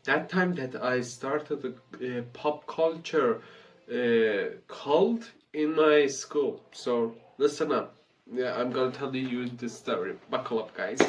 that time that I started a pop culture cult in my school. So listen up. Yeah, I'm gonna tell you this story. Buckle up, guys.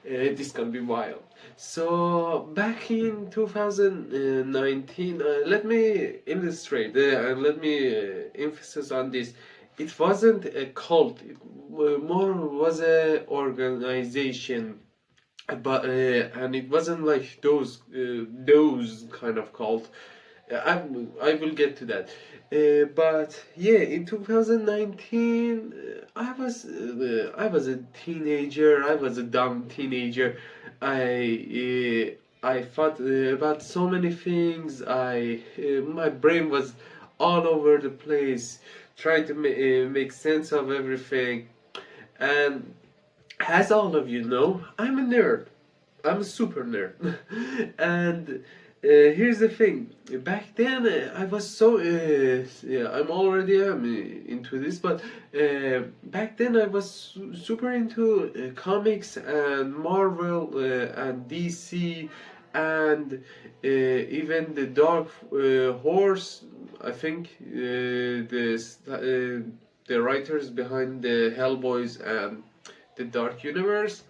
This is gonna be wild. So back in 2019, let me illustrate and let me emphasis on this. It wasn't a cult. It more was a organization, but and it wasn't like those kind of cult. I will get to that. But yeah, in 2019, I was a teenager. I was a dumb teenager. I thought about so many things. My brain was all over the place, trying to make sense of everything. And as all of you know, I'm a nerd. I'm a super nerd. And here's the thing. Back then, I was so yeah, I'm already into this, but back then I was super into comics and Marvel and DC and even the Dark Horse. I think the writers behind the Hellboys and the Dark Universe.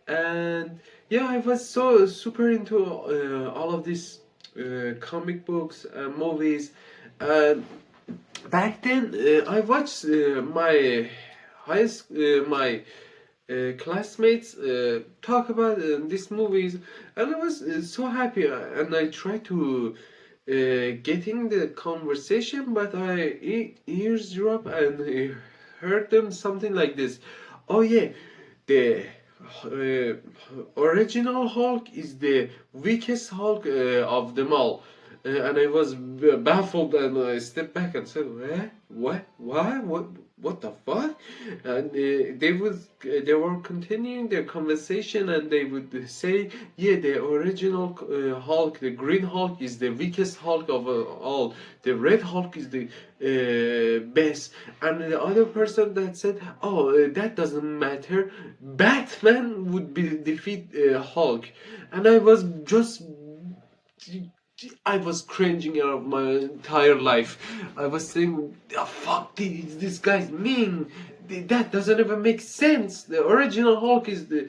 And yeah, I was so super into all of these comic books and movies. And back then, I watched my classmates talk about these movies, and I was so happy. And I tried to getting the conversation, but I eavesdrop and heard them something like this. Oh yeah, the original Hulk is the weakest Hulk of them all. And I was baffled, and I stepped back and said, "Eh? What? Why? What the fuck?" And they were continuing their conversation, and they would say, "Yeah, the original Hulk, the Green Hulk, is the weakest Hulk of all. The Red Hulk is the best." And the other person that said, "Oh, that doesn't matter. Batman would be defeat Hulk." And I was cringing out of my entire life. I was saying, "Oh, fuck, this guy's mean. That doesn't even make sense. The original Hulk is the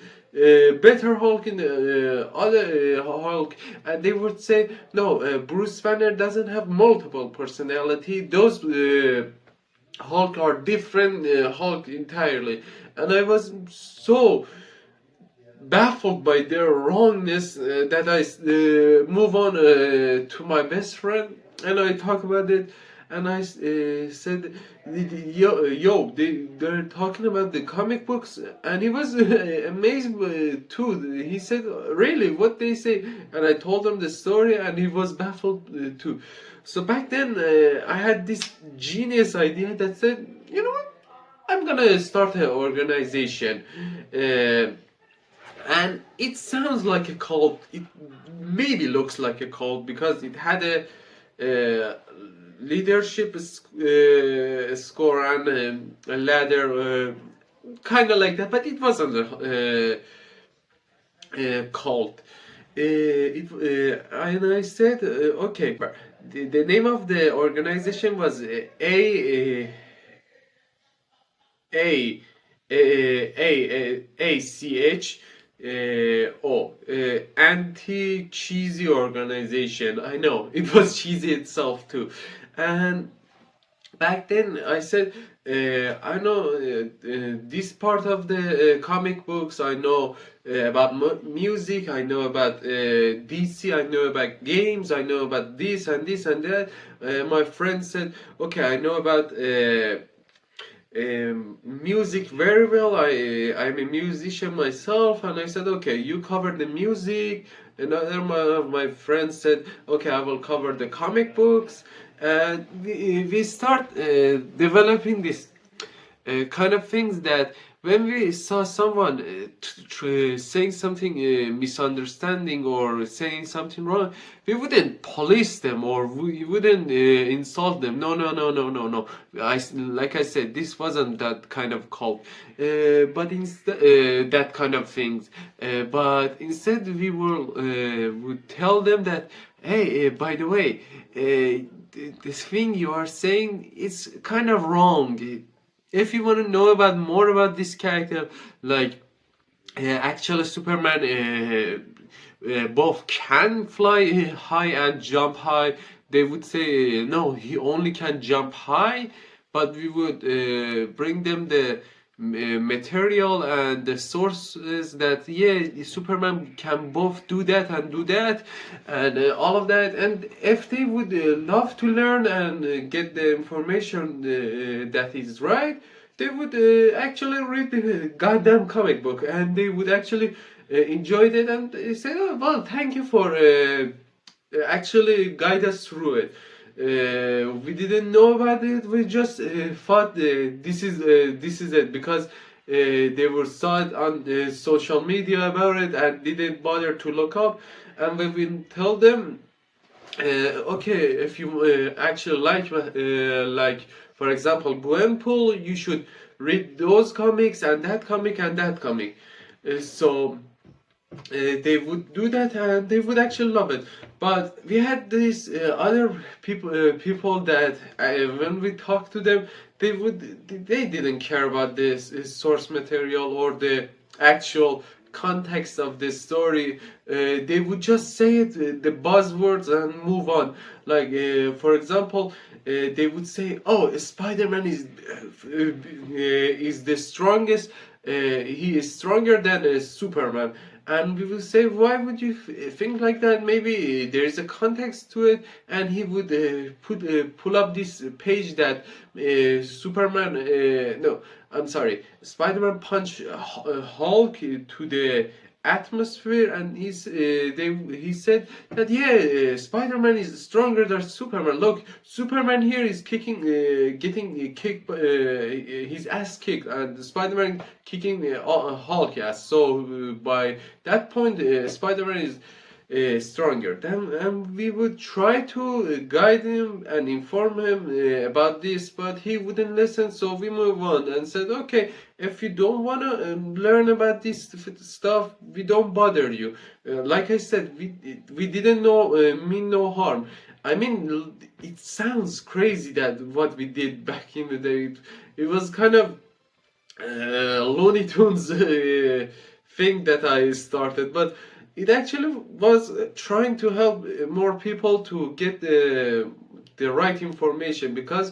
better Hulk in the other Hulk." And they would say, "No, Bruce Banner doesn't have multiple personality. Those Hulk are different Hulk entirely." And I was so baffled by their wrongness that I move on to my best friend, and I talk about it. And I said, yo, they're talking about the comic books." And he was amazed too. He said, "Really? What they say?" And I told him the story, and he was baffled too. So back then, I had this genius idea that said, "You know what? I'm gonna start an organization." And it sounds like a cult. It maybe looks like a cult because it had a leadership score and a ladder, kind of like that, but it wasn't a cult. And I said, okay, the name of the organization was A ACH anti cheesy organization. I know it was cheesy itself too. And back then I said, I know this part of the comic books. I know about music. I know about DC. I know about games. I know about this and this and that. My friend said, "Okay, I know about music very well. I'm a musician myself." And I said, "Okay, you cover the music." Another of my friends said, "Okay, I will cover the comic books." And we start developing this kind of things that when we saw someone saying something misunderstanding or saying something wrong, we wouldn't police them or we wouldn't insult them. No, no, no, no, no, no. Like I said, this wasn't that kind of cult, but instead that kind of things. But instead, we would tell them that, hey, by the way, this thing you are saying is kind of wrong. If you want to know about more about this character, like actually Superman both can fly high and jump high. They would say no, he only can jump high, but we would bring them the material and the sources that yeah, Superman can both do that and do that, and all of that. And if they would love to learn and get the information that is right, they would actually read the goddamn comic book, and they would actually enjoy it and say, "Oh, well, thank you for actually guide us through it. We didn't know about it. We just thought this is it because they were saw it on social media about it and didn't bother to look up. And when we tell them, okay, if you actually like for example Gwenpool, you should read those comics and that comic and that comic." So they would do that and they would actually love it. But we had these other people that when we talked to them, they didn't care about this source material or the actual context of the story. They would just say it, the buzzwords, and move on. Like for example, they would say, "Oh, Spider-Man is the strongest. He is stronger than Superman." And we will say, "Why would you think like that? Maybe there is a context to it." And he would pull up this page that Superman, no, I'm sorry, Spider-Man punch Hulk to the atmosphere, and he said that yeah, Spider-Man is stronger than Superman. Look, Superman here is getting kicked, his ass kicked, and Spider-Man kicking Hulk ass. So by that point, Spider-Man is stronger. Then we would try to guide him and inform him about this, but he wouldn't listen. So we move on and said, "Okay, if you don't want to learn about this stuff, we don't bother you." Like I said, we didn't know mean no harm. I mean, it sounds crazy that what we did back in the day. It was kind of Looney Tunes thing that I started, but it actually was trying to help more people to get the right information, because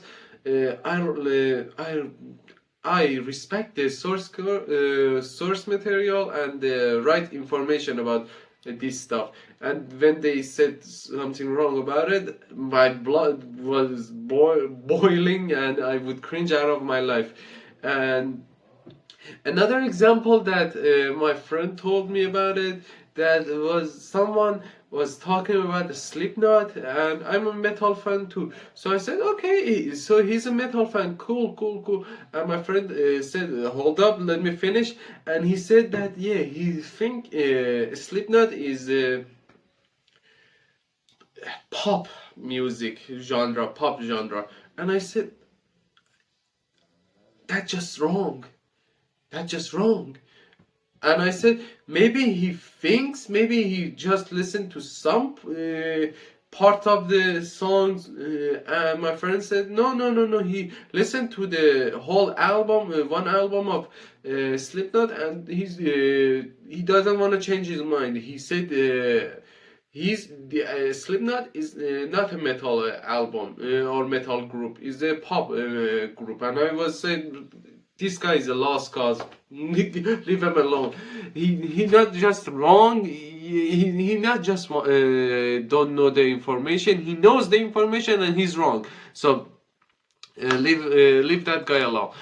I respect the source material and the right information about this stuff. And when they said something wrong about it, my blood was boiling, and I would cringe out of my life. And another example that my friend told me about it, that was someone was talking about the Slipknot, and I'm a metal fan too. So I said, okay, so he's a metal fan, cool, cool, cool. And my friend said, hold up, let me finish. And he said that yeah, he think Slipknot is pop music genre, pop genre. And I said, that's just wrong. That's just wrong. And I said, maybe he just listened to some part of the songs. And my friend said, no, no, no, no. He listened to the whole album, one album of Slipknot, and he doesn't want to change his mind. He said Slipknot is not a metal album or metal group. It's a pop group. And I was saying, this guy is a lost cause. Leave him alone. He not just wrong. He not just don't know the information. He knows the information and he's wrong. So leave that guy alone.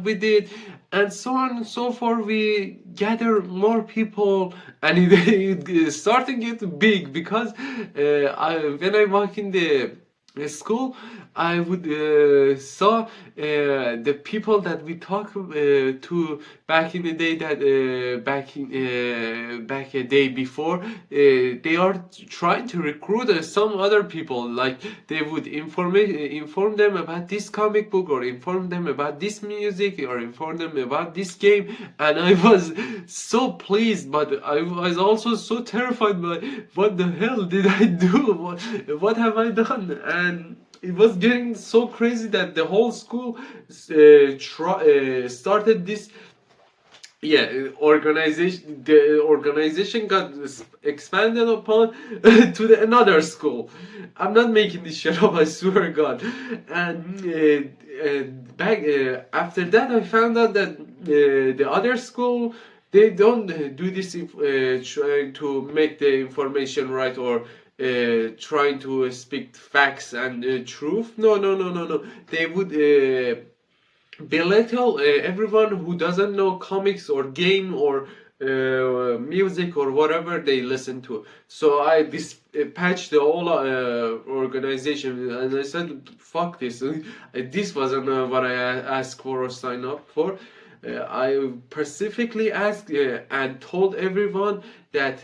We did, and so on and so forth. We gather more people, and it starting to get big, because when I walk in the school, I would saw the people that we talk to back in the day, that back a day before, they are trying to recruit some other people, like they would inform them about this comic book, or inform them about this music, or inform them about this game. And I was so pleased, but I was also so terrified by what the hell did I do, what have I done. And it was getting so crazy that the whole school started this, organization. The organization got expanded upon to another school. I'm not making this shit up, I swear to God. And back after that, I found out that the other school, they don't do this trying to make the information right, or trying to speak facts and truth. No, no, no, no, no. They would belittle everyone who doesn't know comics or game or music or whatever they listen to. So I dispatched the whole organization, and I said, "Fuck this! This wasn't what I asked for or signed up for." I specifically asked and told everyone that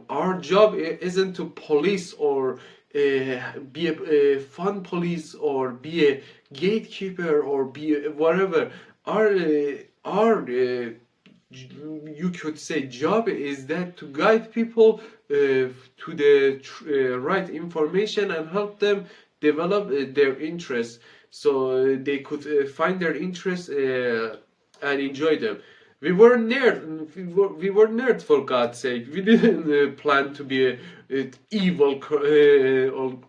our job isn't to police, or be a fun police, or be a gatekeeper, or be whatever. Our you could say job is that to guide people to the right information, and help them develop their interests, so they could find their interests and enjoy them. We were nerds, for God's sake. We didn't plan to be a evil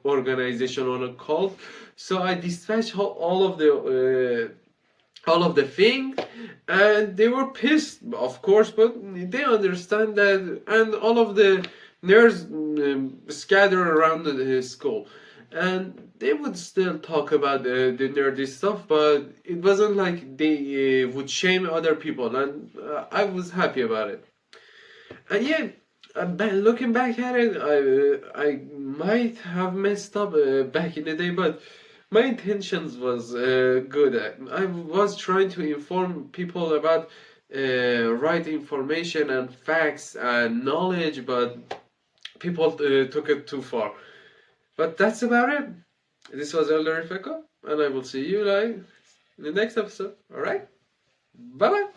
organization or a cult. So I dispatched all of the thing, and they were pissed, of course, but they understand that. And all of the nerds scattered around the school, and they would still talk about the nerdy stuff, but it wasn't like they would shame other people, and I was happy about it. And yeah, looking back at it, I might have messed up back in the day, but my intentions was good. I was trying to inform people about right information and facts and knowledge, but people took it too far. But that's about it. This was Elder Ifeko, and I will see you like in the next episode. All right, bye bye.